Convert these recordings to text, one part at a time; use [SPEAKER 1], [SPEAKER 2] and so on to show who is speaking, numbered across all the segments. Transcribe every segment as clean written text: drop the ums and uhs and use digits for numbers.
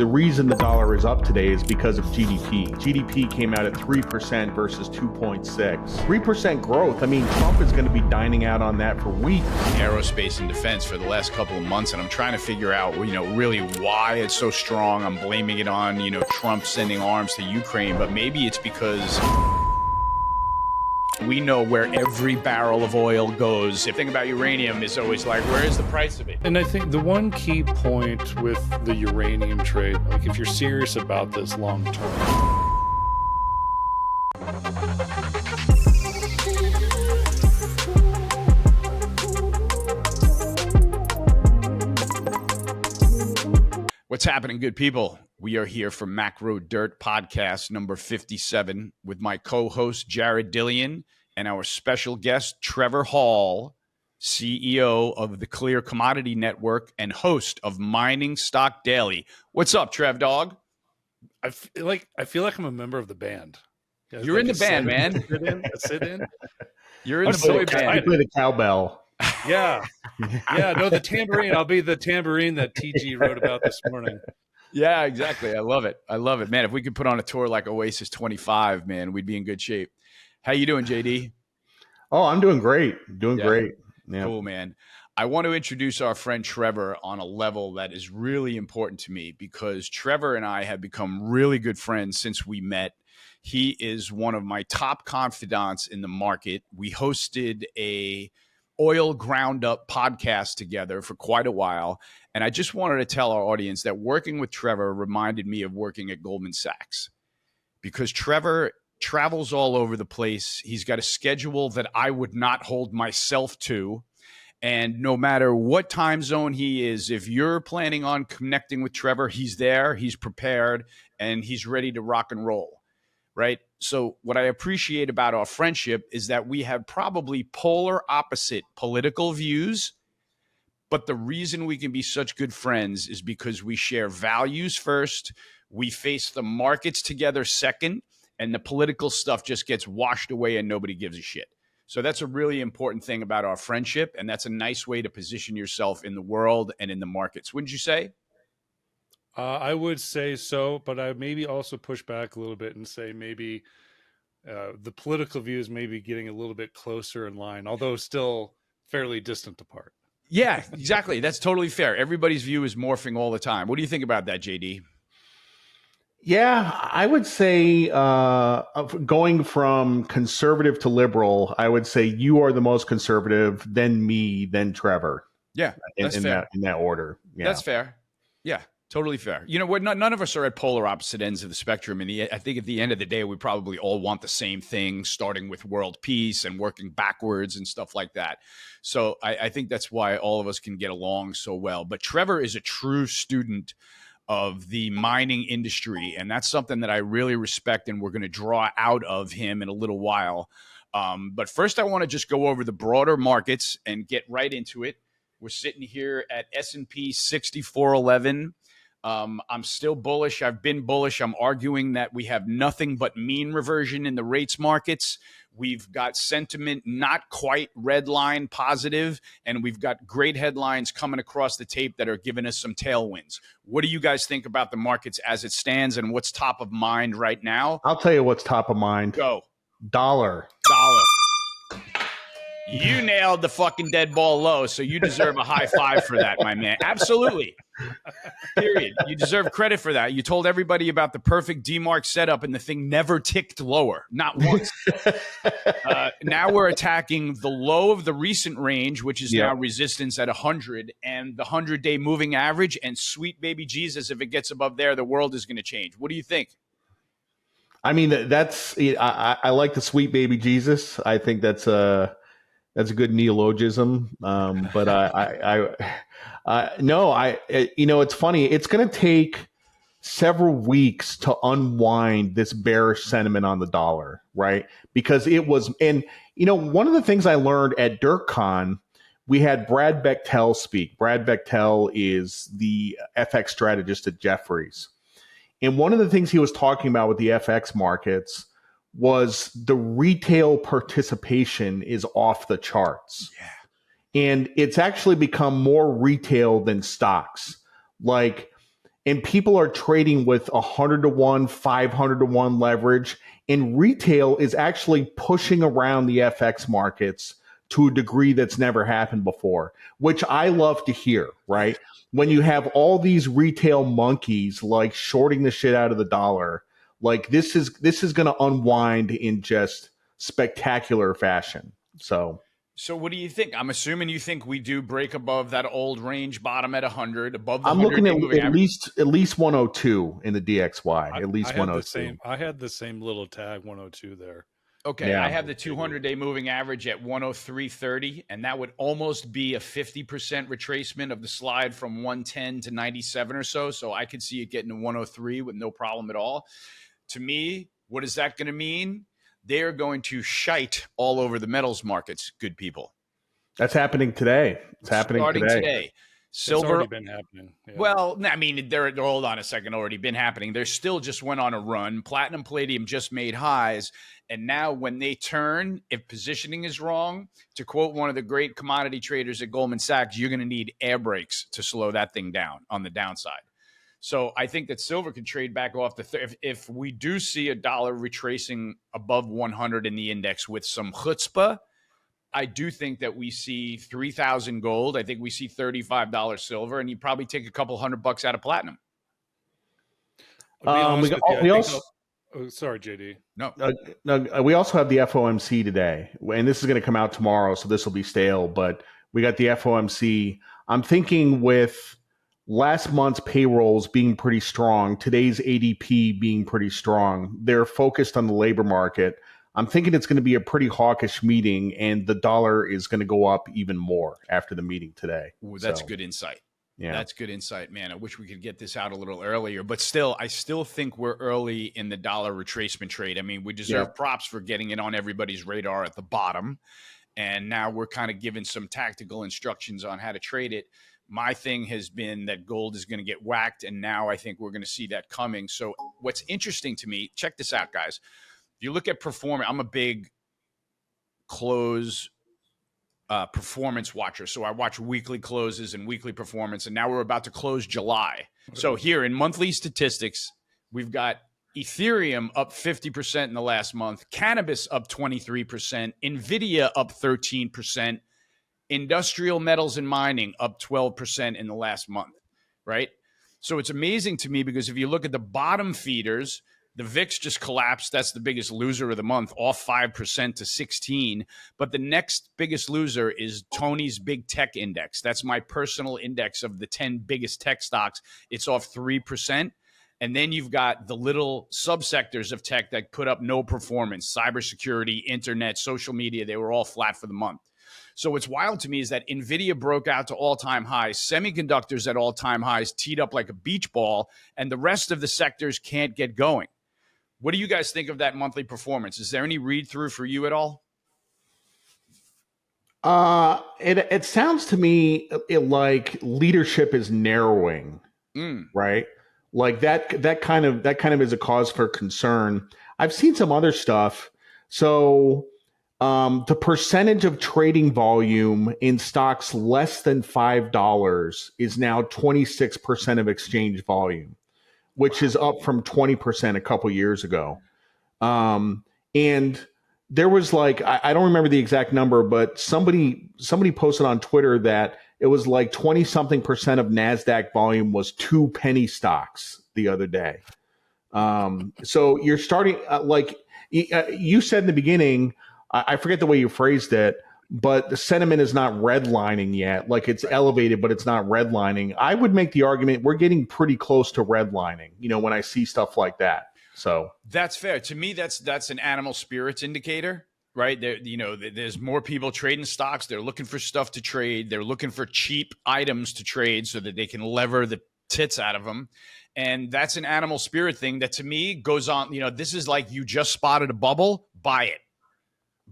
[SPEAKER 1] The reason the dollar is up today is because of GDP. GDP came out at 3% versus 2.6. 3% growth. I mean, Trump is going to be dining out on that for weeks.
[SPEAKER 2] Aerospace and defense for the last couple of months, and I'm trying to figure out, really why it's so strong. I'm blaming it on, Trump sending arms to Ukraine, but maybe it's because we know where every barrel of oil goes. The thing about uranium is always like, where is the price of it?
[SPEAKER 3] And I think the one key point with the uranium trade, like if you're serious about this long term.
[SPEAKER 2] What's happening, good people? We are here for Macro Dirt Podcast number 57 with my co-host, Jared Dillian, and our special guest, Trevor Hall, CEO of the Clear Commodity Network and host of Mining Stock Daily. What's up, Trev Dog?
[SPEAKER 3] I feel like I'm a member of the band.
[SPEAKER 2] Yeah, you're in the band, man.
[SPEAKER 3] Sit in.
[SPEAKER 2] You're in the boy band.
[SPEAKER 1] I play the cowbell.
[SPEAKER 3] Yeah. No, the tambourine. I'll be the tambourine that TG wrote about this morning.
[SPEAKER 2] Yeah, exactly. I love it, man. If we could put on a tour like Oasis 25, man, we'd be in good shape. How you doing, JD?
[SPEAKER 1] Oh, I'm doing great. Great. Yeah.
[SPEAKER 2] Cool, man. I want to introduce our friend Trevor on a level that is really important to me because Trevor and I have become really good friends since we met. He is one of my top confidants in the market. We hosted a oil ground up podcast together for quite a while. And I just wanted to tell our audience that working with Trevor reminded me of working at Goldman Sachs because Trevor travels all over the place. He's got a schedule that I would not hold myself to. And no matter what time zone he is, if you're planning on connecting with Trevor, he's there, he's prepared, and he's ready to rock and roll. Right? So what I appreciate about our friendship is that we have probably polar opposite political views, but the reason we can be such good friends is because we share values first, we face the markets together second, and the political stuff just gets washed away and nobody gives a shit. So that's a really important thing about our friendship, and that's a nice way to position yourself in the world and in the markets. Wouldn't you say?
[SPEAKER 3] I would say so, but I maybe also push back a little bit and say maybe the political views may be getting a little bit closer in line, although still fairly distant apart.
[SPEAKER 2] Yeah, exactly. That's totally fair. Everybody's view is morphing all the time. What do you think about that, JD?
[SPEAKER 1] Yeah, I would say going from conservative to liberal, I would say you are the most conservative, then me, then Trevor.
[SPEAKER 2] Yeah, that's fair.
[SPEAKER 1] In that order. Yeah.
[SPEAKER 2] That's fair. Yeah. Totally fair. None of us are at polar opposite ends of the spectrum. And I think at the end of the day, we probably all want the same thing, starting with world peace and working backwards and stuff like that. So I think that's why all of us can get along so well. But Trevor is a true student of the mining industry. And that's something that I really respect. And we're going to draw out of him in a little while. But first, I want to just go over the broader markets and get right into it. We're sitting here at S&P 6411. I'm still bullish. I've been bullish. I'm arguing that we have nothing but mean reversion in the rates markets. We've got sentiment not quite red line positive, and we've got great headlines coming across the tape that are giving us some tailwinds. What do you guys think about the markets as it stands and what's top of mind right now?
[SPEAKER 1] I'll tell you what's top of mind.
[SPEAKER 2] Go.
[SPEAKER 1] Dollar.
[SPEAKER 2] You nailed the fucking dead ball low, so you deserve a high five for that, my man. Absolutely. Period. You deserve credit for that. You told everybody about the perfect DMARC setup, and the thing never ticked lower, not once. Now we're attacking the low of the recent range, which is now resistance at 100, and the 100-day moving average, and sweet baby Jesus, if it gets above there, the world is going to change. What do you think?
[SPEAKER 1] I mean, I like the sweet baby Jesus. I think that's a good neologism. But it's funny. It's going to take several weeks to unwind this bearish sentiment on the dollar, right? Because it was, and one of the things I learned at DirtCon, we had Brad Bechtel speak. Brad Bechtel is the FX strategist at Jefferies. And one of the things he was talking about with the FX markets was the retail participation is off the charts. Yeah. And it's actually become more retail than stocks. Like and people are trading with 100 to 1, 500 to 1 leverage. And retail is actually pushing around the FX markets to a degree that's never happened before, which I love to hear, right? When you have all these retail monkeys like shorting the shit out of the dollar, like this is going to unwind in just spectacular fashion.
[SPEAKER 2] So what do you think? I'm assuming you think we do break above that old range bottom at 100, above the
[SPEAKER 1] I'm looking
[SPEAKER 2] 100-day moving
[SPEAKER 1] at
[SPEAKER 2] average.
[SPEAKER 1] least 102 in the DXY, at least
[SPEAKER 3] I had
[SPEAKER 1] 102.
[SPEAKER 3] I had the same little tag 102 there.
[SPEAKER 2] Okay, I have the 200-day moving average at 103.30, and that would almost be a 50% retracement of the slide from 110 to 97 or so. So I could see it getting to 103 with no problem at all. To me, what is that going to mean? They are going to shite all over the metals markets, good people.
[SPEAKER 1] That's happening today. It's happening
[SPEAKER 2] Starting
[SPEAKER 1] today.
[SPEAKER 2] Silver,
[SPEAKER 3] it's already been happening. Yeah.
[SPEAKER 2] Well, I mean, they're hold on a second, already been happening. They're still just went on a run. Platinum, palladium just made highs. And now when they turn, if positioning is wrong, to quote one of the great commodity traders at Goldman Sachs, you're going to need air brakes to slow that thing down on the downside. So I think that silver can trade back off the if we do see a dollar retracing above 100 in the index with some chutzpah, I do think that we see 3,000 gold. I think we see $35 silver, and you probably take a couple $100 out of platinum.
[SPEAKER 3] Sorry, JD.
[SPEAKER 2] No,
[SPEAKER 1] we also have the FOMC today, and this is going to come out tomorrow, so this will be stale. But we got the FOMC. I'm thinking with last month's payrolls being pretty strong, today's ADP being pretty strong, they're focused on the labor market. I'm thinking it's going to be a pretty hawkish meeting, and the dollar is going to go up even more after the meeting today.
[SPEAKER 2] Ooh, that's good insight.
[SPEAKER 1] Yeah,
[SPEAKER 2] that's good insight, man. I wish we could get this out a little earlier, but still, I still think we're early in the dollar retracement trade. I mean, we deserve props for getting it on everybody's radar at the bottom, and now we're kind of given some tactical instructions on how to trade it. My thing has been that gold is going to get whacked, and now I think we're going to see that coming. So what's interesting to me, check this out, guys. If you look at performance, I'm a big close performance watcher. So I watch weekly closes and weekly performance, and now we're about to close July. So here in monthly statistics, we've got Ethereum up 50% in the last month, cannabis up 23%, NVIDIA up 13%, industrial metals and mining up 12% in the last month, right? So it's amazing to me because if you look at the bottom feeders, the VIX just collapsed. That's the biggest loser of the month, off 5% to 16. But the next biggest loser is Tony's Big Tech Index. That's my personal index of the 10 biggest tech stocks. It's off 3%. And then you've got the little subsectors of tech that put up no performance, cybersecurity, internet, social media. They were all flat for the month. So what's wild to me is that NVIDIA broke out to all-time highs, semiconductors at all-time highs, teed up like a beach ball, and the rest of the sectors can't get going. What do you guys think of that monthly performance? Is there any read-through for you at all?
[SPEAKER 1] It sounds to me like leadership is narrowing, right? Like that kind of is a cause for concern. I've seen some other stuff. So the percentage of trading volume in stocks less than $5 is now 26% of exchange volume, which is up from 20% a couple years ago. And there was like, I don't remember the exact number, but somebody posted on Twitter that it was like 20 something percent of NASDAQ volume was 2 penny stocks the other day. So you're starting, like you said in the beginning, I forget the way you phrased it, but the sentiment is not redlining yet. Like it's elevated, but it's not redlining. I would make the argument we're getting pretty close to redlining, when I see stuff like that. So
[SPEAKER 2] that's fair. To me, that's an animal spirits indicator, right? There, there's more people trading stocks. They're looking for stuff to trade. They're looking for cheap items to trade so that they can lever the tits out of them. And that's an animal spirit thing that to me goes on. This is like you just spotted a bubble, buy it.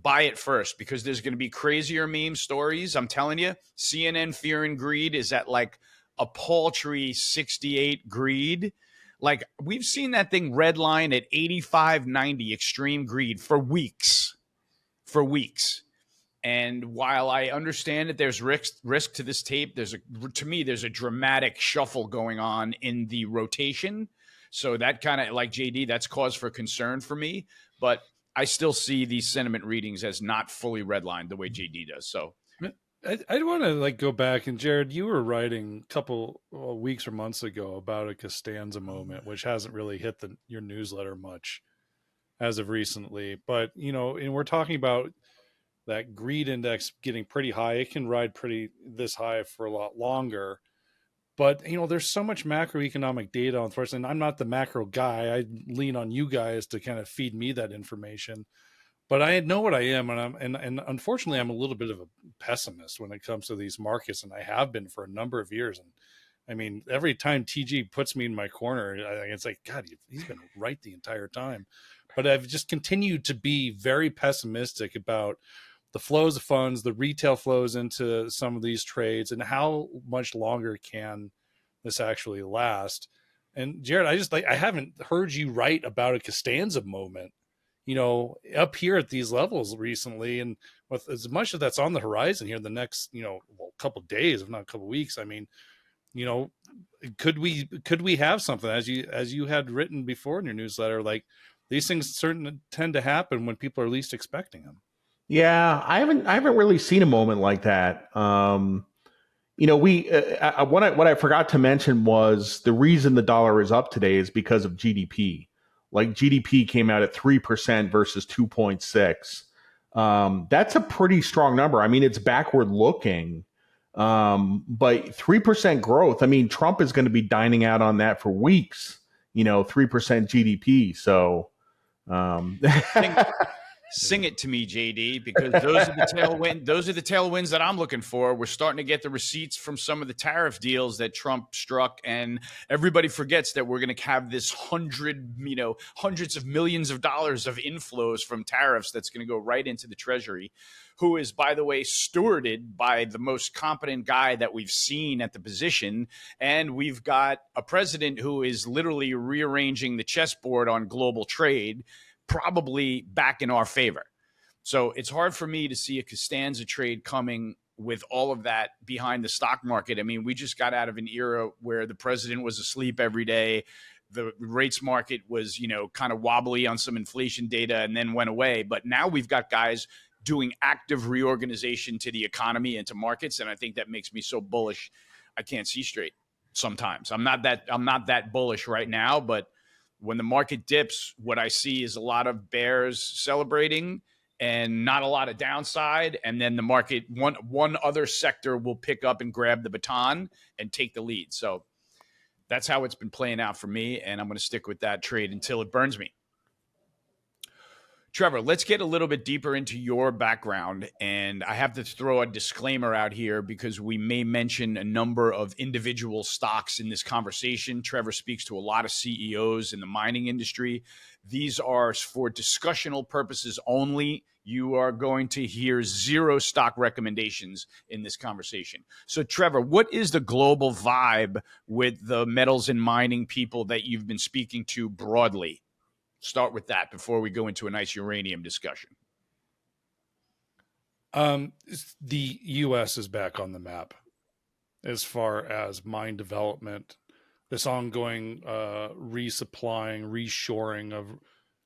[SPEAKER 2] Buy it first because there's going to be crazier meme stories. I'm telling you, CNN Fear and Greed is at like a paltry 68 greed. Like we've seen that thing redline at 85.90 extreme greed for weeks. And while I understand that there's risk to this tape, to me there's a dramatic shuffle going on in the rotation. So that kind of, like JD, that's cause for concern for me. But I still see these sentiment readings as not fully redlined the way JD does. So
[SPEAKER 3] I'd want to like go back, and Jared, you were writing a couple weeks or months ago about a Costanza moment, which hasn't really hit your newsletter much as of recently. But and we're talking about that greed index getting pretty high. It can ride this high for a lot longer. But there's so much macroeconomic data, unfortunately. And I'm not the macro guy. I lean on you guys to kind of feed me that information. But I know what I am, and unfortunately, I'm a little bit of a pessimist when it comes to these markets, and I have been for a number of years. And I mean, every time TG puts me in my corner, it's like, God, he's been right the entire time. But I've just continued to be very pessimistic about the flows of funds, the retail flows into some of these trades, and how much longer can this actually last. And Jared, I haven't heard you write about a Costanza moment, up here at these levels recently. And with as much of that's on the horizon here in the next, couple of days, if not a couple of weeks, I mean, could we have something, as you had written before in your newsletter, like these things certainly tend to happen when people are least expecting them.
[SPEAKER 1] Yeah, I haven't really seen a moment like that. What I forgot to mention was the reason the dollar is up today is because of GDP. Like GDP came out at 3% versus 2.6. That's a pretty strong number. I mean, it's backward looking, but 3% growth. I mean, Trump is going to be dining out on that for weeks. 3% GDP. So.
[SPEAKER 2] Sing it to me, JD, because those are the tailwinds that I'm looking for. We're starting to get the receipts from some of the tariff deals that Trump struck, and everybody forgets that we're going to have this hundreds of millions of dollars of inflows from tariffs that's going to go right into the Treasury, who is, by the way, stewarded by the most competent guy that we've seen at the position. And we've got a president who is literally rearranging the chessboard on global trade, probably back in our favor. So it's hard for me to see a Costanza trade coming with all of that behind the stock market. I mean, we just got out of an era where the president was asleep every day. The rates market was, kind of wobbly on some inflation data and then went away. But now we've got guys doing active reorganization to the economy and to markets. And I think that makes me so bullish. I can't see straight sometimes. I'm not that bullish right now, but when the market dips, what I see is a lot of bears celebrating and not a lot of downside. And then the market, one other sector will pick up and grab the baton and take the lead. So that's how it's been playing out for me. And I'm going to stick with that trade until it burns me. Trevor, let's get a little bit deeper into your background. And I have to throw a disclaimer out here because we may mention a number of individual stocks in this conversation. Trevor speaks to a lot of CEOs in the mining industry. These are for discussional purposes only. You are going to hear zero stock recommendations in this conversation. So, Trevor, what is the global vibe with the metals and mining people that you've been speaking to broadly? Start with that before we go into a nice uranium discussion.
[SPEAKER 3] The U.S. is back on the map as far as mine development, this ongoing resupplying, reshoring of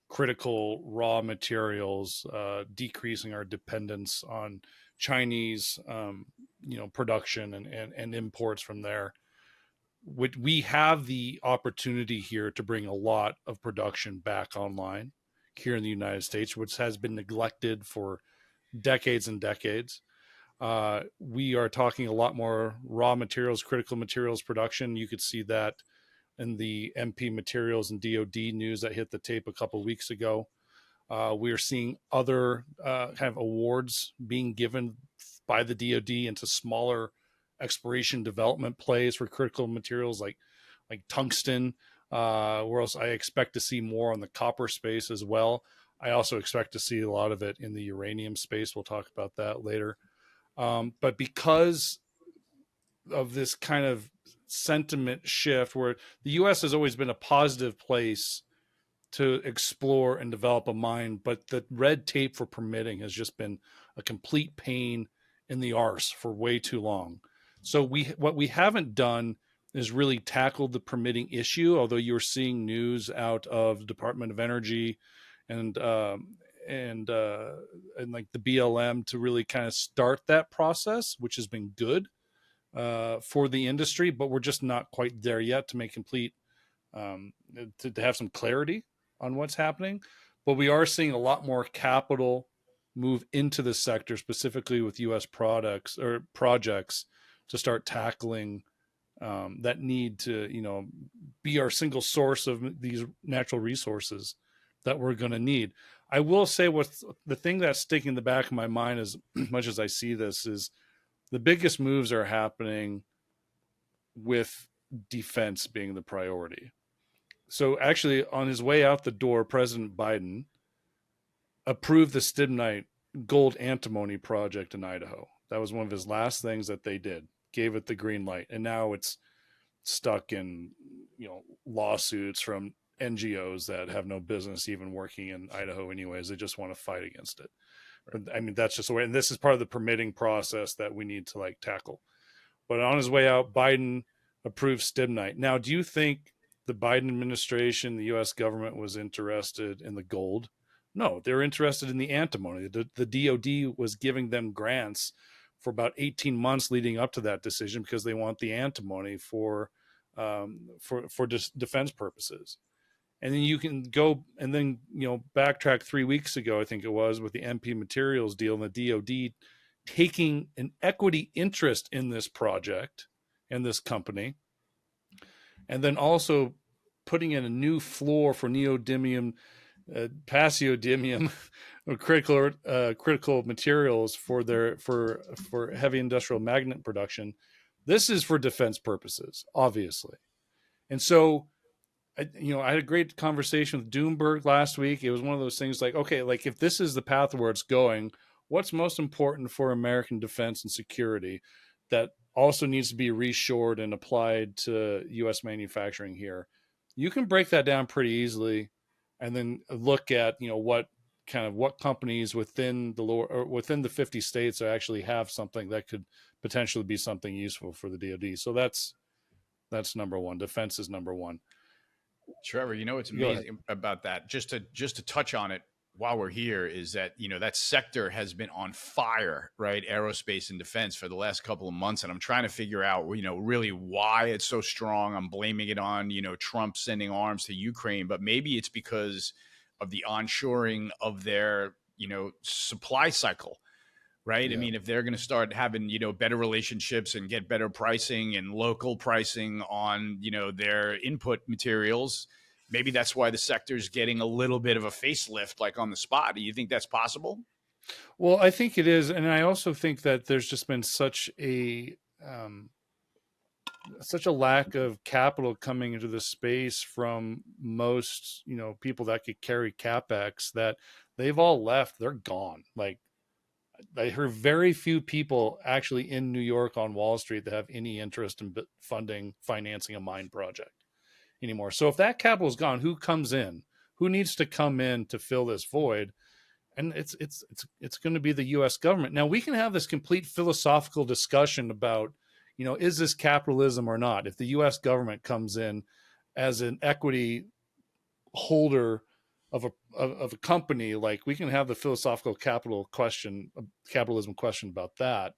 [SPEAKER 3] critical raw materials, decreasing our dependence on Chinese, production and imports from there. We have the opportunity here to bring a lot of production back online here in the United States, which has been neglected for decades and decades. We are talking a lot more raw materials, critical materials production. You could see that in the MP materials and DOD news that hit the tape a couple of weeks ago. We are seeing other kind of awards being given by the DOD into smaller exploration development plays for critical materials like tungsten, where else I expect to see more on the copper space as well. I also expect to see a lot of it in the uranium space. We'll talk about that later. But because of this kind of sentiment shift where the U.S. has always been a positive place to explore and develop a mine, but the red tape for permitting has just been a complete pain in the arse for way too long. So what we haven't done is really tackled the permitting issue, although you're seeing news out of the Department of Energy and like the BLM to really kind of start that process, which has been good for the industry, but we're just not quite there yet to make complete to have some clarity on what's happening. But we are seeing a lot more capital move into the sector, specifically with U.S. products or projects, to start tackling that need to, be our single source of these natural resources that we're going to need. I will say what's the thing that's sticking in the back of my mind, as much as I see this, is the biggest moves are happening with defense being the priority. So actually, on his way out the door, President Biden approved the Stibnite gold antimony project in Idaho. That was one of his last things that they did, gave it the green light. And now it's stuck in, lawsuits from NGOs that have no business even working in Idaho anyways. They just want to fight against it. Right. But I mean, that's just the way, and this is part of the permitting process that we need to tackle. But on his way out, Biden approved Stibnite. Now, do you think the Biden administration, the U.S. government, was interested in the gold? No, they were interested in the antimony. The DOD was giving them grants for about 18 months leading up to that decision because they want the antimony for defense purposes. And then you can go and then, backtrack 3 weeks ago, I think it was, with the MP Materials deal and the DOD taking an equity interest in this project and this company, and then also putting in a new floor for neodymium, praseodymium, or critical materials for heavy industrial magnet production. This is for defense purposes, obviously. And so, I had a great conversation with Doomberg last week. It was one of those things okay, if this is the path where it's going, what's most important for American defense and security that also needs to be reshored and applied to U.S. manufacturing here? You can break that down pretty easily, and then look at what companies within the 50 states actually have something that could potentially be something useful for the DoD. So that's number one. Defense is number one.
[SPEAKER 2] Trevor, what's amazing about that, just to touch on it while we're here, is that that sector has been on fire, right? Aerospace and defense for the last couple of months, and I'm trying to figure out really why it's so strong. I'm blaming it on Trump sending arms to Ukraine, but maybe it's because of the onshoring of their supply cycle. Right. Yeah. I mean, if they're going to start having, better relationships and get better pricing and local pricing on, their input materials, maybe that's why the sector's getting a little bit of a facelift, on the spot. Do you think that's possible?
[SPEAKER 3] Well, I think it is. And I also think that there's just been such a lack of capital coming into the space from most, people that could carry CapEx, that they've all left. They're gone. I heard very few people actually in New York on Wall Street that have any interest in financing a mine project anymore. So if that capital is gone, who comes in? Who needs to come in to fill this void? And it's going to be the U.S. government. Now, we can have this complete philosophical discussion about, is this capitalism or not? If the U.S. government comes in as an equity holder of a company, we can have the philosophical capitalism question about that.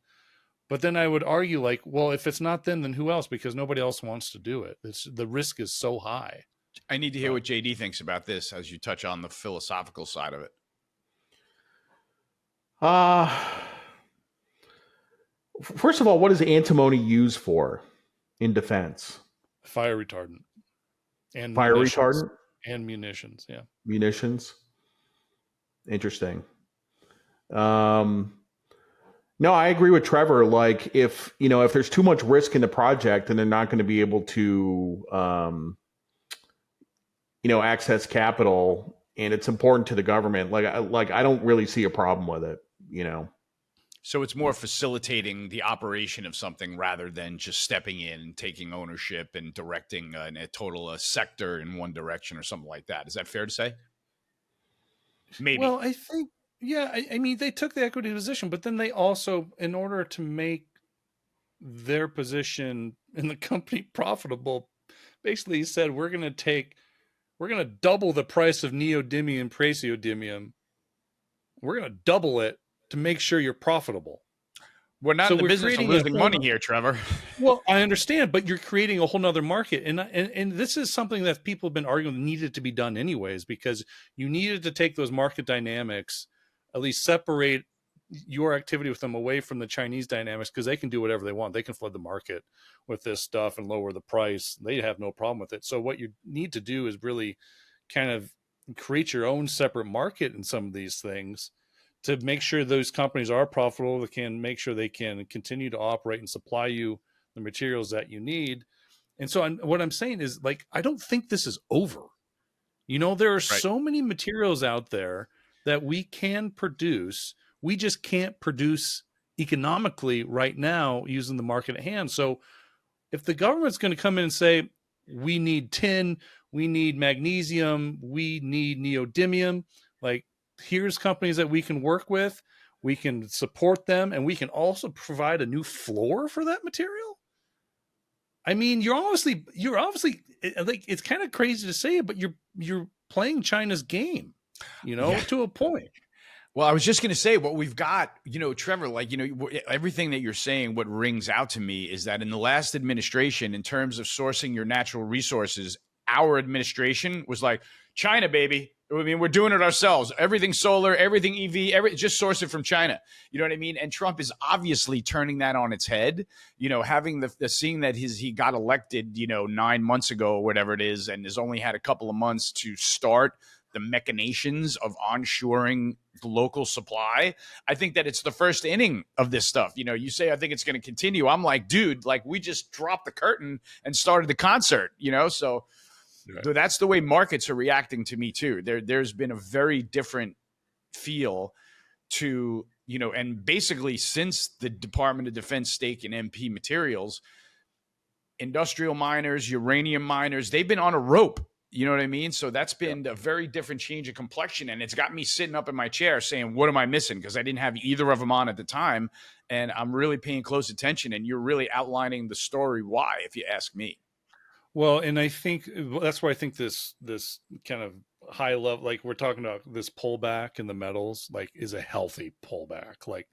[SPEAKER 3] But then I would argue, well, if it's not then who else? Because nobody else wants to do it. The risk is so high.
[SPEAKER 2] I need to hear what JD thinks about this as you touch on the philosophical side of it.
[SPEAKER 1] First of all, what is antimony used for in defense?
[SPEAKER 3] Fire retardant.
[SPEAKER 1] And fire retardant?
[SPEAKER 3] And munitions, yeah.
[SPEAKER 1] Munitions. Interesting. No, I agree with Trevor. If there's too much risk in the project, then they're not going to be able to, access capital, and it's important to the government. I don't really see a problem with it.
[SPEAKER 2] So it's more facilitating the operation of something rather than just stepping in and taking ownership and directing a total sector in one direction or something like that. Is that fair to say? Maybe.
[SPEAKER 3] Well, I think, yeah, I mean, they took the equity position, but then they also, in order to make their position in the company profitable, basically said, we're going to double the price of neodymium, praseodymium. We're going to double it to make sure you're profitable.
[SPEAKER 2] We're not in the business of losing money here, Trevor.
[SPEAKER 3] Well, I understand, but you're creating a whole nother market. And this is something that people have been arguing needed to be done anyways, because you needed to take those market dynamics, at least separate your activity with them away from the Chinese dynamics, because they can do whatever they want. They can flood the market with this stuff and lower the price. They have no problem with it. So what you need to do is really kind of create your own separate market in some of these things to make sure those companies are profitable. They can make sure they can continue to operate and supply you the materials that you need. And so what I'm saying is, like, I don't think this is over. You know, there are so many materials out there that we can produce. We just can't produce economically right now using the market at hand. So if the government's going to come in and say, we need tin, we need magnesium, we need neodymium, like, here's companies that we can work with, we can support them, and we can also provide a new floor for that material. I mean, you're obviously like, it's kind of crazy to say it, but you're playing China's game, you know, to a point.
[SPEAKER 2] Well, I was just going to say what we've got, you know, Trevor, like, you know, everything that you're saying, what rings out to me is that in the last administration, in terms of sourcing your natural resources, our administration was like, China, baby. I mean, we're doing it ourselves. Everything solar, everything EV, just source it from China. You know what I mean? And Trump is obviously turning that on its head, you know, having the seeing that he got elected, you know, 9 months ago or whatever it is, and has only had a couple of months to start the machinations of onshoring local supply. I think that it's the first inning of this stuff. You know, you say, I think it's going to continue. I'm like, dude, like, we just dropped the curtain and started the concert, you know? So that's the way markets are reacting to me too. There's been a very different feel to, you know, and basically since the Department of Defense stake in MP Materials, industrial miners, uranium miners, they've been on a rope. You know what I mean? So that's been a very different change of complexion. And it's got me sitting up in my chair saying, what am I missing? Because I didn't have either of them on at the time. And I'm really paying close attention. And you're really outlining the story why, if you ask me.
[SPEAKER 3] Well, and I think that's why I think this kind of high level, like we're talking about this pullback in the metals, like, is a healthy pullback. Like,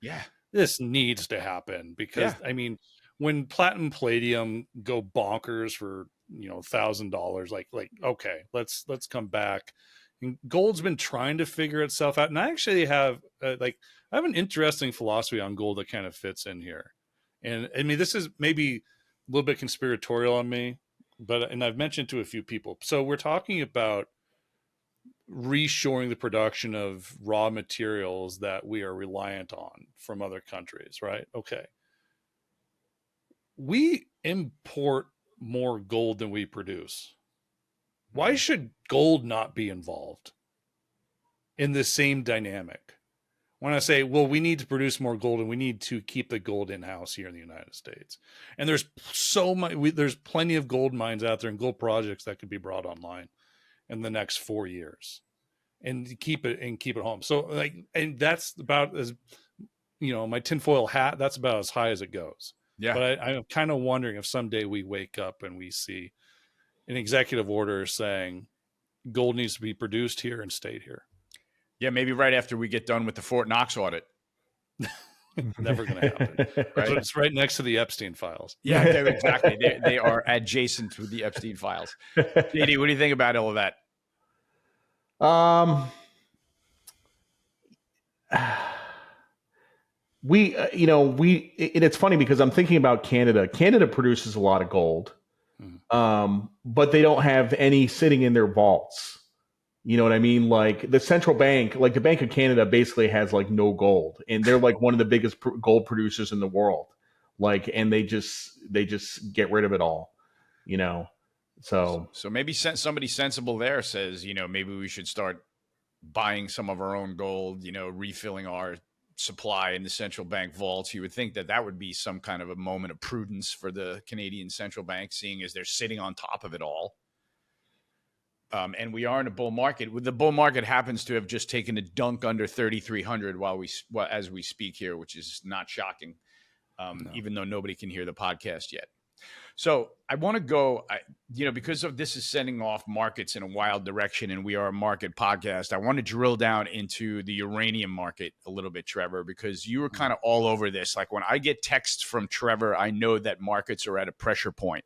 [SPEAKER 3] this needs to happen because, I mean, when platinum, palladium go bonkers for, you know, $1,000, like, okay, let's come back. And gold's been trying to figure itself out. And I actually have I have an interesting philosophy on gold that kind of fits in here. And I mean, this is maybe a little bit conspiratorial on me, and I've mentioned to a few people. So we're talking about reshoring the production of raw materials that we are reliant on from other countries, right? Okay. We import more gold than we produce. Why should gold not be involved in the same dynamic? When I say, well, we need to produce more gold and we need to keep the gold in-house here in the United States. And there's there's plenty of gold mines out there and gold projects that could be brought online in the next 4 years and keep it home. So, like, and that's about, as, you know, my tinfoil hat, that's about as high as it goes. Yeah. But I'm kind of wondering if someday we wake up and we see an executive order saying gold needs to be produced here and stayed here.
[SPEAKER 2] Yeah, maybe right after we get done with the Fort Knox audit.
[SPEAKER 3] Never going to happen. Right? So it's right next to the Epstein files.
[SPEAKER 2] Yeah, exactly. They are adjacent to the Epstein files. JD, what do you think about all of that?
[SPEAKER 1] And it's funny because I'm thinking about Canada. Canada produces a lot of gold, but they don't have any sitting in their vaults. You know what I mean? Like, the central bank, like the Bank of Canada, basically has like no gold, and they're like one of the biggest gold producers in the world. Like, and they just get rid of it all, you know? So
[SPEAKER 2] maybe somebody sensible there says, you know, maybe we should start buying some of our own gold, you know, refilling our supply in the central bank vaults. You would think that that would be some kind of a moment of prudence for the Canadian central bank, seeing as they're sitting on top of it all. And we are in a bull market. The bull market happens to have just taken a dunk under 3,300 as we speak here, which is not shocking, even though nobody can hear the podcast yet. So I want to go, because of this is sending off markets in a wild direction, and we are a market podcast. I want to drill down into the uranium market a little bit, Trevor, because you were kind of all over this. Like when I get texts from Trevor, I know that markets are at a pressure point.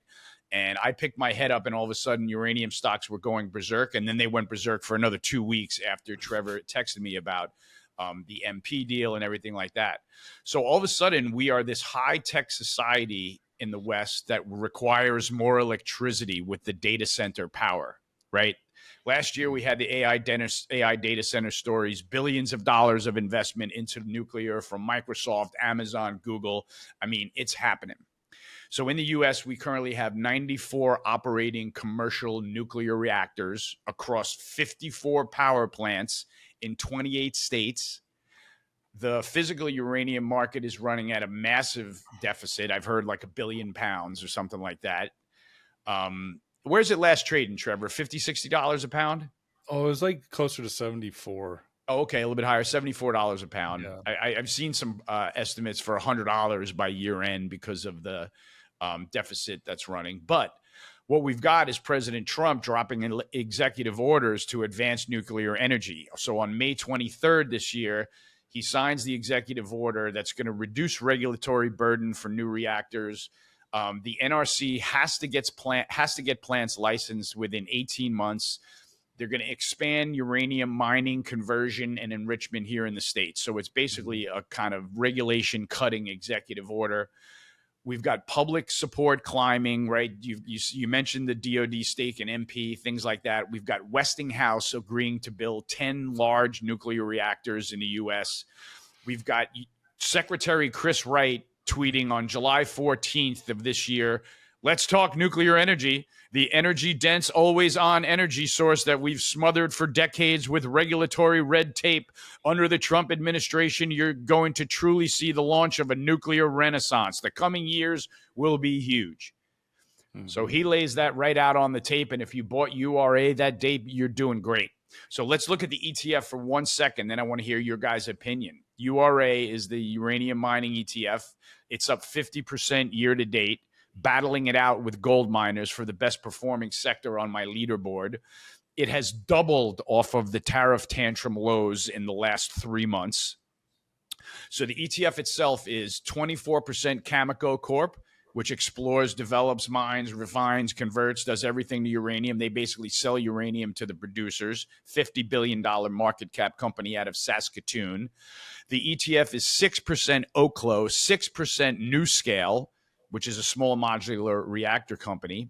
[SPEAKER 2] And I picked my head up, and all of a sudden, uranium stocks were going berserk. And then they went berserk for another 2 weeks after Trevor texted me about the MP deal and everything like that. So all of a sudden, we are this high-tech society in the West that requires more electricity with the data center power, right? Last year, we had the AI data center stories, billions of dollars of investment into nuclear from Microsoft, Amazon, Google. I mean, it's happening. So in the U.S., we currently have 94 operating commercial nuclear reactors across 54 power plants in 28 states. The physical uranium market is running at a massive deficit. I've heard like £1 billion or something like that. Where's it last trading, Trevor? $50, $60 a pound?
[SPEAKER 3] Oh, it was like closer to 74.
[SPEAKER 2] Oh, okay, a little bit higher, $74 a pound.
[SPEAKER 3] Yeah.
[SPEAKER 2] I've seen some estimates for $100 by year end because of the deficit that's running. But what we've got is President Trump dropping executive orders to advance nuclear energy. So on May 23rd this year, he signs the executive order that's going to reduce regulatory burden for new reactors. The NRC has to get plants licensed within 18 months. They're going to expand uranium mining, conversion, and enrichment here in the States. So it's basically a kind of regulation-cutting executive order. We've got public support climbing, right? You mentioned the DOD stake in MP, things like that. We've got Westinghouse agreeing to build 10 large nuclear reactors in the U.S. We've got Secretary Chris Wright tweeting on July 14th of this year, "Let's talk nuclear energy, the energy-dense, always-on energy source that we've smothered for decades with regulatory red tape. Under the Trump administration, you're going to truly see the launch of a nuclear renaissance. The coming years will be huge." So he lays that right out on the tape, and if you bought URA that day, you're doing great. So let's look at the ETF for 1 second, then I want to hear your guys' opinion. URA is the uranium mining ETF. It's up 50% year to date, battling it out with gold miners for the best performing sector on my leaderboard. It has doubled off of the tariff tantrum lows in the last 3 months. So the ETF itself is 24% Cameco Corp, which explores, develops, mines, refines, converts, does everything to uranium. They basically sell uranium to the producers. $50 billion market cap company out of Saskatoon. The ETF is 6% Oklo, 6% NuScale, which is a small modular reactor company.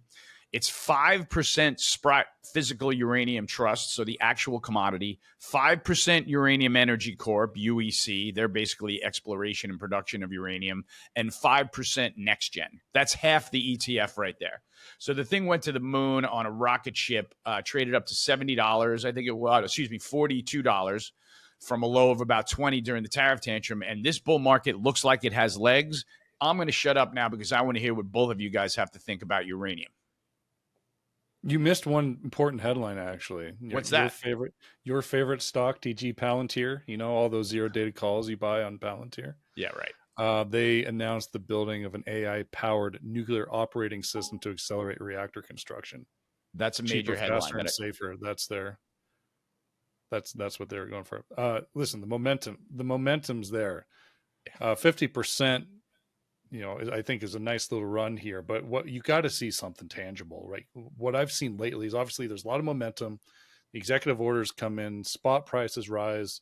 [SPEAKER 2] It's 5% Sprott Physical Uranium Trust, so the actual commodity, 5% Uranium Energy Corp, UEC, they're basically exploration and production of uranium, and 5% NextGen. That's half the ETF right there. So the thing went to the moon on a rocket ship, traded up to $70, I think it was, $42 from a low of about 20 during the tariff tantrum, and this bull market looks like it has legs. I'm going to shut up now because I want to hear what both of you guys have to think about uranium.
[SPEAKER 3] You missed one important headline, actually.
[SPEAKER 2] What's that?
[SPEAKER 3] Your favorite stock, DG Palantir. You know, all those zero-dated calls you buy on Palantir?
[SPEAKER 2] Yeah, right.
[SPEAKER 3] They announced the building of an AI-powered nuclear operating system to accelerate reactor construction.
[SPEAKER 2] That's a major
[SPEAKER 3] Cheaper,
[SPEAKER 2] headline.
[SPEAKER 3] faster, and safer. That's what they're going for. Listen, the momentum's there. 50%. I think is a nice little run here, but what you got to see something tangible, right? What I've seen lately is obviously there's a lot of momentum. The executive orders come in, spot prices rise.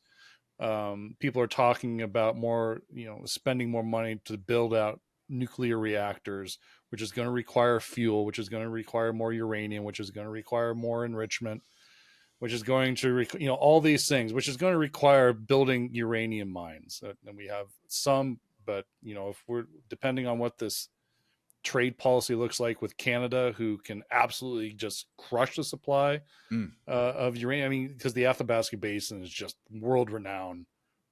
[SPEAKER 3] People are talking about more, spending more money to build out nuclear reactors, which is going to require fuel, which is going to require more uranium, which is going to require more enrichment, which is going to, all these things, which is going to require building uranium mines. And we have some. But, if we're depending on what this trade policy looks like with Canada, who can absolutely just crush the supply of uranium. I mean, because the Athabasca Basin is just world renowned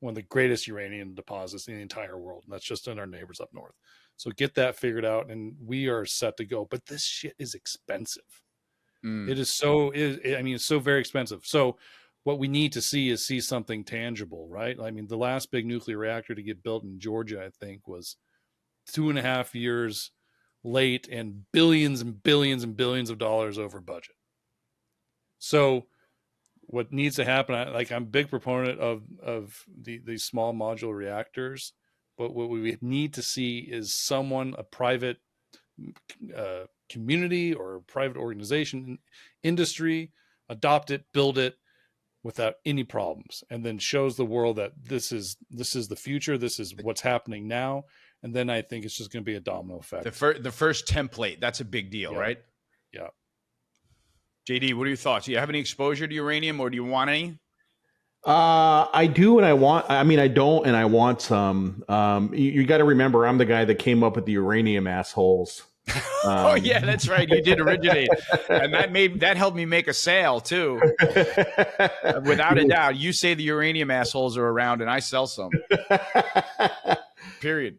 [SPEAKER 3] one of the greatest uranium deposits in the entire world. And that's just in our neighbors up north. So get that figured out, and we are set to go. But this shit is expensive. It is so, it's so very expensive. So what we need to see something tangible, right? I mean, the last big nuclear reactor to get built in Georgia, I think, was 2.5 years late and billions and billions and billions of dollars over budget. So what needs to happen, I'm a big proponent of these small modular reactors, but what we need to see is a private community or a private organization, industry, adopt it, build it without any problems, and then shows the world that this is the future, this is what's happening now. And then I think it's just going to be a domino effect.
[SPEAKER 2] The first template, that's a big deal, right?
[SPEAKER 3] Yeah.
[SPEAKER 1] JD,
[SPEAKER 2] what are your thoughts? Do you have any exposure to uranium, or do you want any?
[SPEAKER 1] I do, and I don't, and I want some. You got to remember, I'm the guy that came up with the uranium assholes.
[SPEAKER 2] Oh yeah, that's right. You did originate, and that helped me make a sale too. Without a doubt, you say the uranium assholes are around, and I sell some. Period.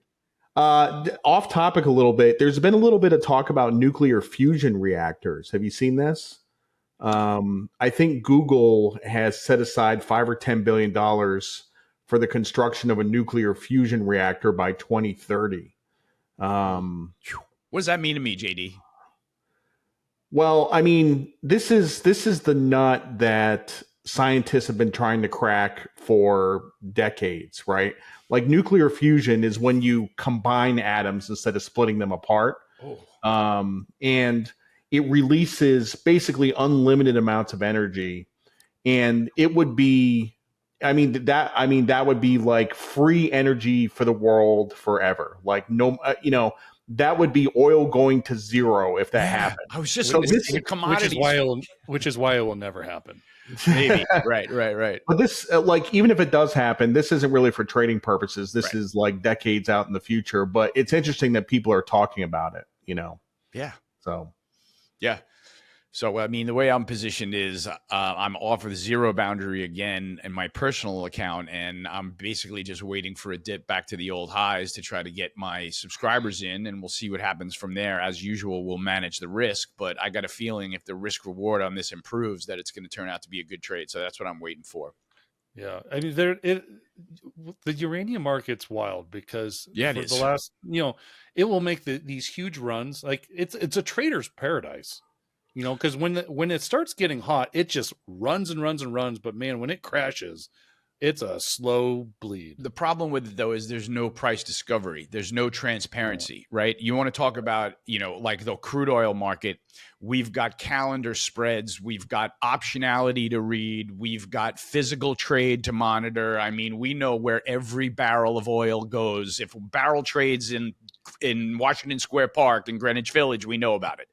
[SPEAKER 1] Off topic a little bit. There's been a little bit of talk about nuclear fusion reactors. Have you seen this? I think Google has set aside $5 or $10 billion for the construction of a nuclear fusion reactor by 2030.
[SPEAKER 2] What does that mean to me, JD?
[SPEAKER 1] Well, I mean, this is the nut that scientists have been trying to crack for decades, right? Like nuclear fusion is when you combine atoms instead of splitting them apart. And it releases basically unlimited amounts of energy. And it would be, that would be like free energy for the world forever. Like that would be oil going to zero if that happened.
[SPEAKER 2] I was just going to say commodities,
[SPEAKER 3] which is why it will never happen.
[SPEAKER 2] Maybe. Right.
[SPEAKER 1] But this, even if it does happen, this isn't really for trading purposes. This is like decades out in the future. But it's interesting that people are talking about it.
[SPEAKER 2] Yeah.
[SPEAKER 1] So.
[SPEAKER 2] Yeah. So, I mean, the way I'm positioned is I'm offered zero boundary again in my personal account, and I'm basically just waiting for a dip back to the old highs to try to get my subscribers in, and we'll see what happens from there. As usual, we'll manage the risk, but I got a feeling if the risk reward on this improves, that it's going to turn out to be a good trade. So that's what I'm waiting for.
[SPEAKER 3] Yeah. I mean, the uranium market's wild because
[SPEAKER 2] the
[SPEAKER 3] last, it will make these huge runs. Like it's a trader's paradise. Because when it starts getting hot, it just runs and runs and runs. But man, when it crashes, it's a slow bleed.
[SPEAKER 2] The problem with it, though, is there's no price discovery. There's no transparency, right? You want to talk about, like the crude oil market. We've got calendar spreads. We've got optionality to read. We've got physical trade to monitor. I mean, we know where every barrel of oil goes. If a barrel trades in Washington Square Park in Greenwich Village, we know about it.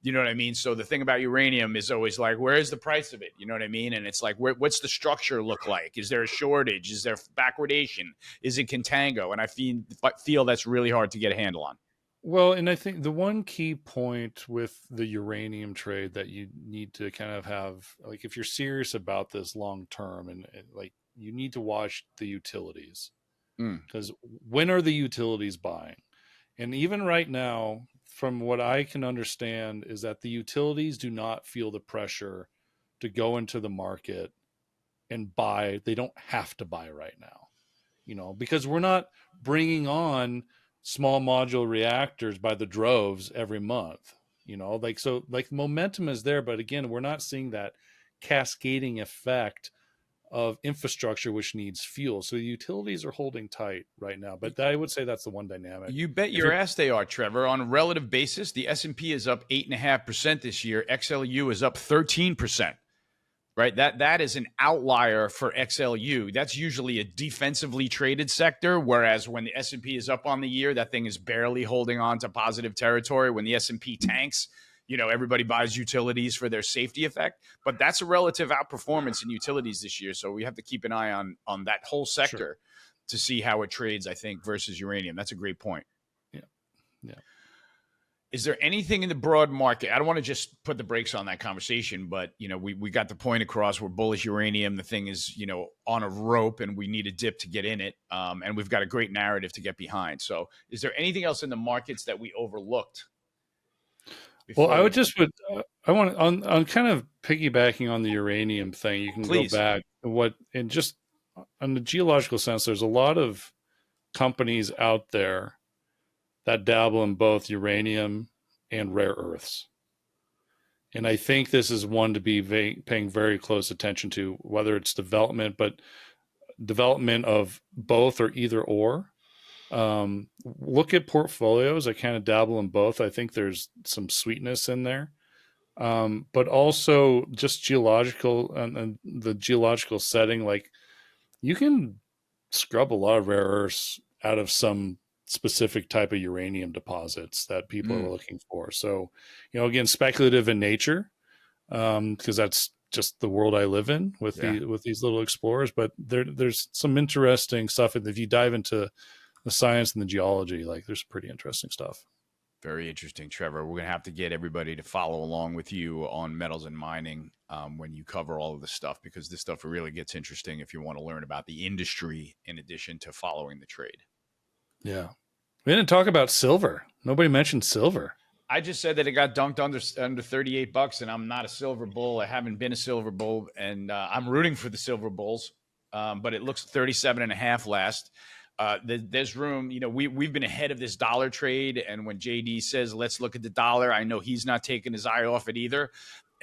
[SPEAKER 2] You know what I mean? So the thing about uranium is always like, where is the price of it? You know what I mean? And it's like, what's the structure look like? Is there a shortage? Is there backwardation? Is it contango? And I feel that's really hard to get a handle on.
[SPEAKER 3] Well, and I think the one key point with the uranium trade that you need to kind of have, like, if you're serious about this long term, and like, you need to watch the utilities, because when are the utilities buying? And even right now, from what I can understand, is that the utilities do not feel the pressure to go into the market and buy. They don't have to buy right now, because we're not bringing on small modular reactors by the droves every month, like momentum is there. But again, we're not seeing that cascading effect of infrastructure which needs fuel. So the utilities are holding tight right now, but I would say that's the one dynamic.
[SPEAKER 2] You bet your ass they are, Trevor. On a relative basis, the S&P is up 8.5% this year. XLU is up 13%. Right? That is an outlier for XLU. That's usually a defensively traded sector, whereas when the S&P is up on the year, that thing is barely holding on to positive territory. When the S&P tanks, everybody buys utilities for their safety effect, but that's a relative outperformance in utilities this year. So we have to keep an eye on that whole sector to see how it trades, I think, versus uranium. That's a great point.
[SPEAKER 3] Yeah.
[SPEAKER 2] Is there anything in the broad market? I don't want to just put the brakes on that conversation, but we got the point across. We're bullish uranium. The thing is, on a rope, and we need a dip to get in it. And we've got a great narrative to get behind. So, is there anything else in the markets that we overlooked?
[SPEAKER 3] Well, I would just put. I want on kind of piggybacking on the uranium thing. You can
[SPEAKER 2] Please.
[SPEAKER 3] go back and just on the geological sense. There's a lot of companies out there that dabble in both uranium and rare earths. And I think this is one to be paying very close attention to, whether it's development of both or either or. Look at portfolios that kind of dabble in both. I think there's some sweetness in there. But also just geological and the geological setting, like you can scrub a lot of rare earths out of some specific type of uranium deposits that people are looking for. So, again, speculative in nature, because that's just the world I live in with these little explorers. But there's some interesting stuff. And if you dive into the science and the geology, like there's pretty interesting stuff.
[SPEAKER 2] Very interesting, Trevor. We're going to have to get everybody to follow along with you on metals and mining when you cover all of this stuff, because this stuff really gets interesting if you want to learn about the industry in addition to following the trade.
[SPEAKER 3] Yeah. We didn't talk about silver. Nobody mentioned silver.
[SPEAKER 2] I just said that it got dunked under $38, and I'm not a silver bull. I haven't been a silver bull, and I'm rooting for the silver bulls. But it looks 37.5 last. There's room. We've been ahead of this dollar trade, and when JD says let's look at the dollar, I know he's not taking his eye off it either.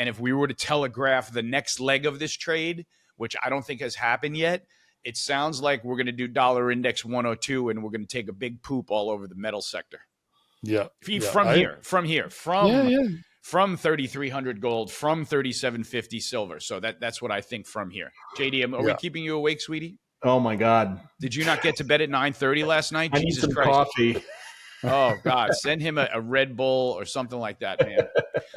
[SPEAKER 2] And if we were to telegraph the next leg of this trade, which I don't think has happened yet, it sounds like we're going to do dollar index 102, and we're going to take a big poop all over the metal sector.
[SPEAKER 3] Yeah.
[SPEAKER 2] From 3,300 gold, from 3,750 silver. So that's what I think from here. JD, are we keeping you awake, sweetie?
[SPEAKER 1] Oh my God!
[SPEAKER 2] Did you not get to bed at 9:30 last night?
[SPEAKER 1] I need some coffee.
[SPEAKER 2] Oh God, send him a Red Bull or something like that, man.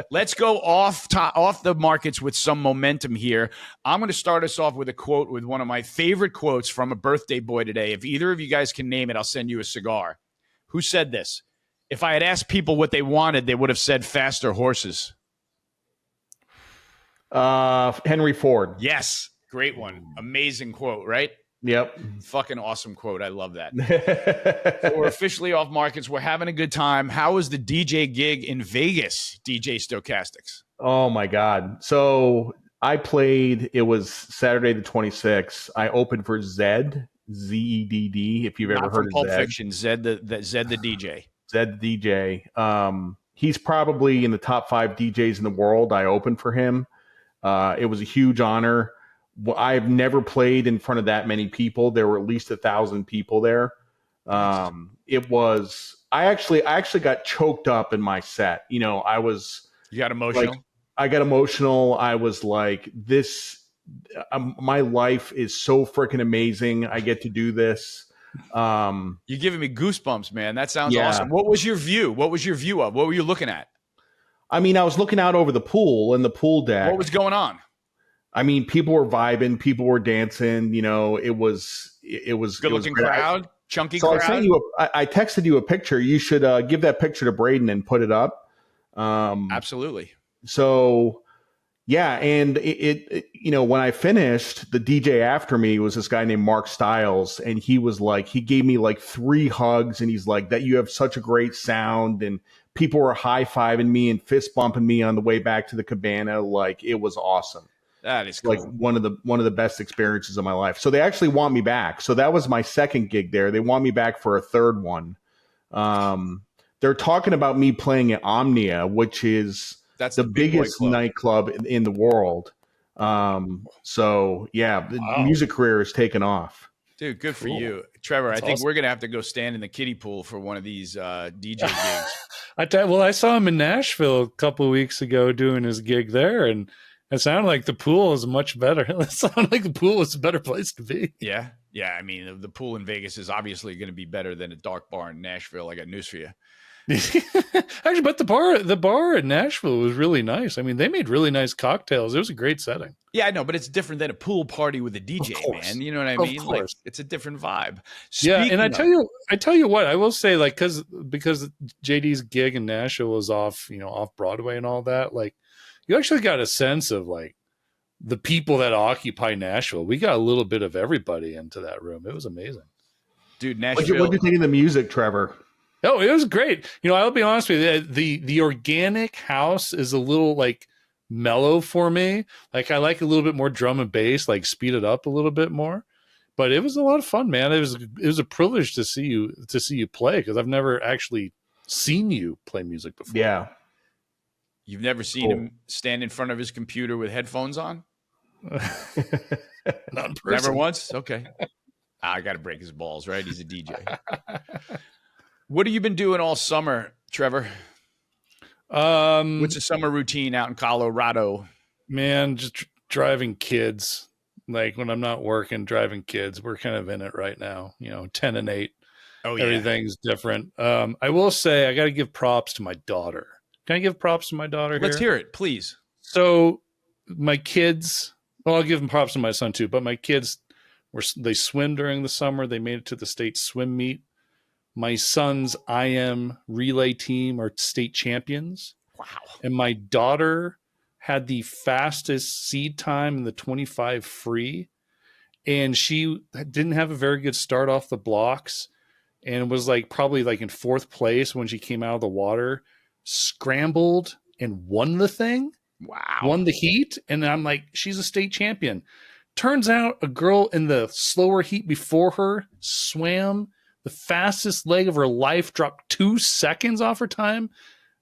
[SPEAKER 2] Let's go off the markets with some momentum here. I'm going to start us off with a quote, with one of my favorite quotes from a birthday boy today. If either of you guys can name it, I'll send you a cigar. Who said this? If I had asked people what they wanted, they would have said faster horses.
[SPEAKER 1] Henry Ford.
[SPEAKER 2] Yes, great one. Amazing quote, right?
[SPEAKER 1] Yep.
[SPEAKER 2] Fucking awesome quote. I love that. So we're officially off markets. We're having a good time. How was the DJ gig in Vegas, DJ Stochastics?
[SPEAKER 1] Oh my God. So I played, it was Saturday the 26th. I opened for Zedd, Z-E-D-D, if you've ever heard of
[SPEAKER 2] Pulp
[SPEAKER 1] Zedd.
[SPEAKER 2] Fiction, Zedd the DJ.
[SPEAKER 1] Zedd the DJ. He's probably in the top 5 DJs in the world. I opened for him. It was a huge honor. I've never played in front of that many people. There were at least 1,000 people there. It was. I actually got choked up in my set. You
[SPEAKER 2] got emotional.
[SPEAKER 1] I got emotional. I was like, "This, my life is so freaking amazing. I get to do this."
[SPEAKER 2] You're giving me goosebumps, man. That sounds awesome. What was your view? What was your view of? What were you looking at?
[SPEAKER 1] I mean, I was looking out over the pool and the pool deck.
[SPEAKER 2] What was going on?
[SPEAKER 1] I mean, people were vibing, people were dancing. It was
[SPEAKER 2] good looking crowd, chunky
[SPEAKER 1] so
[SPEAKER 2] crowd.
[SPEAKER 1] I texted you a picture. You should give that picture to Braden and put it up.
[SPEAKER 2] Absolutely.
[SPEAKER 1] So yeah, and it when I finished, the DJ after me was this guy named Mark Stiles, and he was like, he gave me like 3 hugs, and he's like, that you have such a great sound, and people were high-fiving me and fist bumping me on the way back to the cabana. Like, it was awesome.
[SPEAKER 2] That is cool.
[SPEAKER 1] Like one of the best experiences of my life. So they actually want me back. So that was my second gig there. They want me back for a third one. They're talking about me playing at Omnia, which is the biggest nightclub in the world. So yeah, the music career is taken off.
[SPEAKER 2] Dude, good for you. Trevor, I think we're going to have to go stand in the kiddie pool for one of these DJ gigs.
[SPEAKER 3] I saw him in Nashville a couple of weeks ago doing his gig there, and it sounded like the pool is much better. It sounded like the pool is a better place to be.
[SPEAKER 2] Yeah. Yeah. I mean, the pool in Vegas is obviously going to be better than a dark bar in Nashville. I got news for you.
[SPEAKER 3] Actually, but the bar in Nashville was really nice. I mean, they made really nice cocktails. It was a great setting.
[SPEAKER 2] Yeah, I know, but it's different than a pool party with a DJ,
[SPEAKER 3] Course.
[SPEAKER 2] man. You know what I
[SPEAKER 3] Of
[SPEAKER 2] mean? Like,
[SPEAKER 3] course.
[SPEAKER 2] it's a different vibe.
[SPEAKER 3] Yeah, and
[SPEAKER 2] Speaking of,
[SPEAKER 3] I tell you what, I will say, like, because JD's gig in Nashville was off Broadway and all that. Like, you actually got a sense of like the people that occupy Nashville. We got a little bit of everybody into that room. It was amazing.
[SPEAKER 2] dude,
[SPEAKER 1] What do
[SPEAKER 2] Nashville.
[SPEAKER 1] you think of the music, Trevor?
[SPEAKER 3] Oh, it was great. I'll be honest with you. The organic house is a little like mellow for me. Like I like a little bit more drum and bass, like speed it up a little bit more. But it was a lot of fun, man. It was a privilege to see you play because I've never actually seen you play music before.
[SPEAKER 1] Yeah.
[SPEAKER 2] You've never seen him stand in front of his computer with headphones on?
[SPEAKER 3] Not in person.
[SPEAKER 2] Never once? Okay. I got to break his balls, right? He's a DJ. What have you been doing all summer, Trevor? What's a summer routine out in Colorado?
[SPEAKER 3] Man, just driving kids. Like when I'm not working, driving kids. We're kind of in it right now. 10 and 8.
[SPEAKER 2] Oh, yeah.
[SPEAKER 3] Everything's different. I will say I got to give props to my daughter. Can I give props to my daughter?
[SPEAKER 2] Let's hear it, please.
[SPEAKER 3] So my kids, well, I'll give them props to my son too, but my kids they swim during the summer. They made it to the state swim meet. My son's IM relay team are state champions.
[SPEAKER 2] Wow.
[SPEAKER 3] And my daughter had the fastest seed time in the 25 free. And she didn't have a very good start off the blocks and was probably in fourth place when she came out of the water, scrambled and won the thing.
[SPEAKER 2] Wow.
[SPEAKER 3] Won the heat. And I'm like, she's a state champion. Turns out a girl in the slower heat before her swam the fastest leg of her life, dropped 2 seconds off her time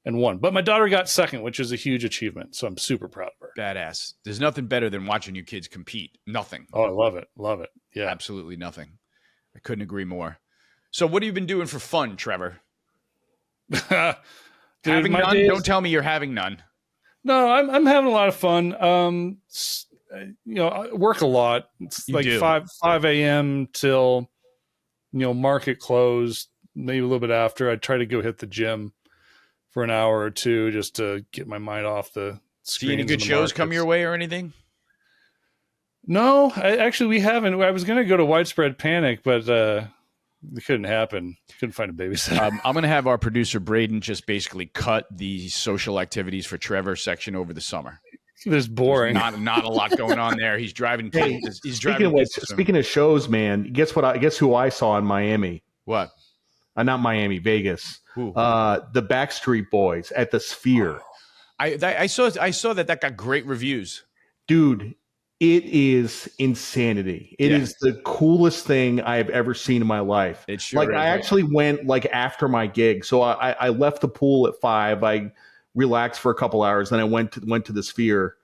[SPEAKER 3] and won. But my daughter got second, which is a huge achievement. So I'm super proud of her.
[SPEAKER 2] Badass. There's nothing better than watching your kids compete. Nothing.
[SPEAKER 3] Oh, I love it. Love it. Yeah.
[SPEAKER 2] Absolutely nothing. I couldn't agree more. So what have you been doing for fun, Trevor?
[SPEAKER 3] Dude,
[SPEAKER 2] having none?
[SPEAKER 3] days,
[SPEAKER 2] Don't tell me you're having none.
[SPEAKER 3] No, I'm having a lot of fun. I work a lot. It's
[SPEAKER 2] You
[SPEAKER 3] like
[SPEAKER 2] do.
[SPEAKER 3] 5 a.m. till market close, maybe a little bit after. I try to go hit the gym for an hour or two just to get my mind off the screens.
[SPEAKER 2] See any good shows come your way or anything?
[SPEAKER 3] No, we haven't. I was going to go to Widespread Panic, but it couldn't happen. Couldn't find a babysitter.
[SPEAKER 2] I'm going to have our producer Braden just basically cut the social activities for Trevor section over the summer.
[SPEAKER 3] It's boring.
[SPEAKER 2] Not a lot going on there. He's driving.
[SPEAKER 1] Hey,
[SPEAKER 2] he's driving.
[SPEAKER 1] Speaking of shows, man, guess who I saw in Miami?
[SPEAKER 2] What?
[SPEAKER 1] Not Miami, Vegas.
[SPEAKER 2] Who?
[SPEAKER 1] The Backstreet Boys at the Sphere.
[SPEAKER 2] I saw that got great reviews.
[SPEAKER 1] Dude, it is insanity. It is the coolest thing I've ever seen in my life.
[SPEAKER 2] It sure is.
[SPEAKER 1] I actually went after my gig. So I left the pool at 5. I relaxed for a couple hours. Then I went to the Sphere.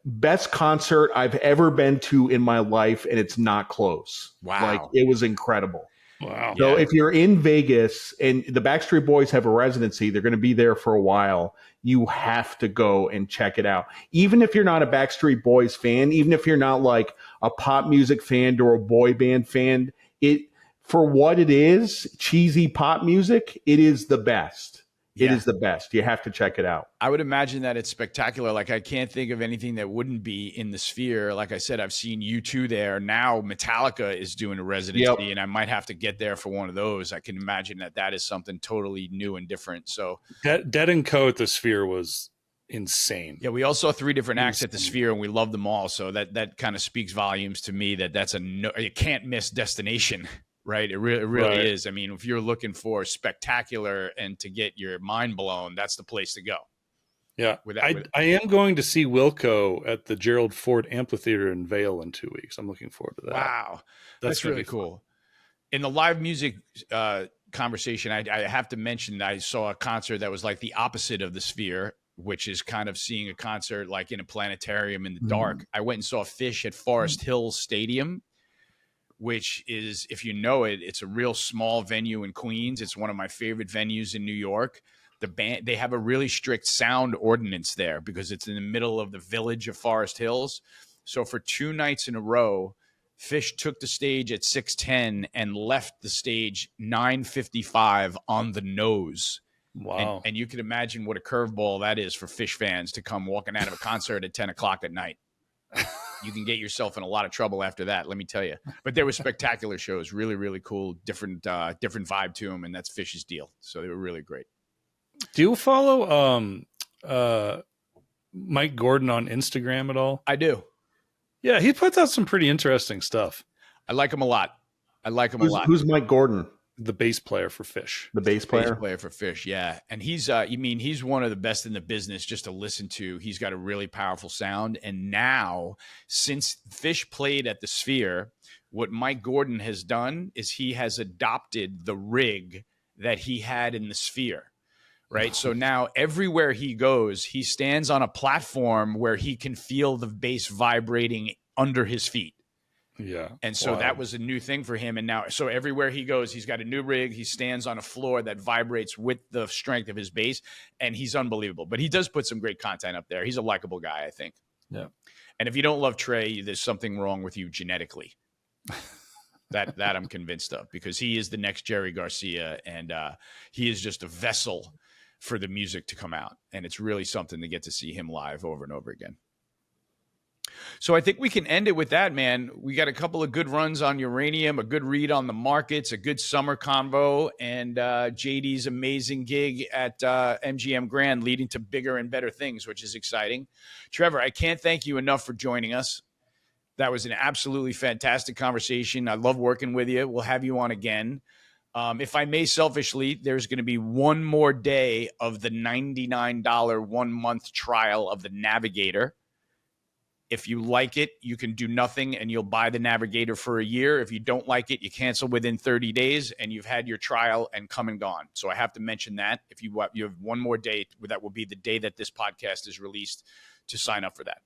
[SPEAKER 1] Best concert I've ever been to in my life, and it's not close.
[SPEAKER 2] Wow.
[SPEAKER 1] It was incredible.
[SPEAKER 3] Wow.
[SPEAKER 1] So if you're in Vegas and the Backstreet Boys have a residency, they're going to be there for a while. You have to go and check it out. Even if you're not a Backstreet Boys fan, even if you're not like a pop music fan or a boy band fan, for what it is, cheesy pop music, it is the best. It is the best. You have to check it out.
[SPEAKER 2] I would imagine that it's spectacular. Like, I can't think of anything that wouldn't be in the Sphere. Like I said, I've seen U2 there. Now Metallica is doing a residency, and I might have to get there for one of those. I can imagine that is something totally new and different. So
[SPEAKER 3] Dead and Co at the Sphere was insane.
[SPEAKER 2] Yeah, we all saw 3 different acts at the Sphere, and we loved them all. So that kind of speaks volumes to me that's you can't miss destination. Right. It really is. I mean, if you're looking for spectacular and to get your mind blown, that's the place to go.
[SPEAKER 3] Yeah. I am going to see Wilco at the Gerald Ford Amphitheater in Vail in 2 weeks. I'm looking forward to that.
[SPEAKER 2] Wow. That's really cool. In the live music conversation, I have to mention that I saw a concert that was like the opposite of the Sphere, which is kind of seeing a concert like in a planetarium in the dark. I went and saw Phish at Forest Hills Stadium, which is, if you know it, it's a real small venue in Queens. It's one of my favorite venues in New York. The band, they have a really strict sound ordinance there because it's in the middle of the village of Forest Hills. So for 2 nights in a row, Phish took the stage at 6:10 and left the stage 9:55 on the nose.
[SPEAKER 3] Wow.
[SPEAKER 2] And you can imagine what a curveball that is for Phish fans to come walking out of a concert at 10 o'clock at night. You can get yourself in a lot of trouble after that, let me tell you. But there were spectacular shows, really, really cool, different vibe to them, and that's Phish's deal. So they were really great.
[SPEAKER 3] Do you follow Mike Gordon on Instagram at all?
[SPEAKER 2] I do.
[SPEAKER 3] Yeah, he puts out some pretty interesting stuff.
[SPEAKER 2] I like him a lot. A lot.
[SPEAKER 1] Who's Mike Gordon?
[SPEAKER 3] The bass player for Phish.
[SPEAKER 1] The bass player?
[SPEAKER 2] Bass player for Phish, yeah. And he's he's one of the best in the business just to listen to. He's got a really powerful sound. And now, since Phish played at the Sphere, what Mike Gordon has done is he has adopted the rig that he had in the Sphere. Right. So now everywhere he goes, he stands on a platform where he can feel the bass vibrating under his feet.
[SPEAKER 3] Yeah.
[SPEAKER 2] And so that was a new thing for him. And now, so everywhere he goes, he's got a new rig. He stands on a floor that vibrates with the strength of his bass, and he's unbelievable. But he does put some great content up there. He's a likable guy, I think.
[SPEAKER 3] Yeah.
[SPEAKER 2] And if you don't love Trey, there's something wrong with you genetically. that I'm convinced of, because he is the next Jerry Garcia, and he is just a vessel for the music to come out. And it's really something to get to see him live over and over again. So I think we can end it with that, man. We got a couple of good runs on uranium, a good read on the markets, a good summer convo, and JD's amazing gig at MGM Grand leading to bigger and better things, which is exciting. Trevor, I can't thank you enough for joining us. That was an absolutely fantastic conversation. I love working with you. We'll have you on again. If I may selfishly, there's going to be one more day of the $99 1-month trial of the Navigator. If you like it, you can do nothing and you'll buy the Navigator for a year. If you don't like it, you cancel within 30 days and you've had your trial and come and gone. So I have to mention that. If you have one more day, that will be the day that this podcast is released, to sign up for that.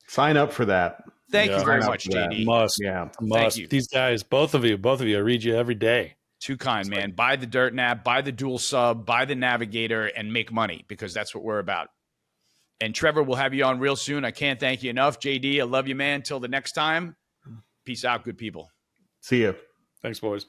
[SPEAKER 1] Sign up for that.
[SPEAKER 2] Thank you very much, JD.
[SPEAKER 3] Must.
[SPEAKER 2] Thank you.
[SPEAKER 3] These guys, both of you, I read you every day.
[SPEAKER 2] Too kind, man. Buy the Dirt Nap, buy the dual sub, buy the Navigator, and make money, because that's what we're about. And Trevor, we'll have you on real soon. I can't thank you enough. JD, I love you, man. Till the next time. Peace out, good people.
[SPEAKER 1] See you.
[SPEAKER 3] Thanks, boys.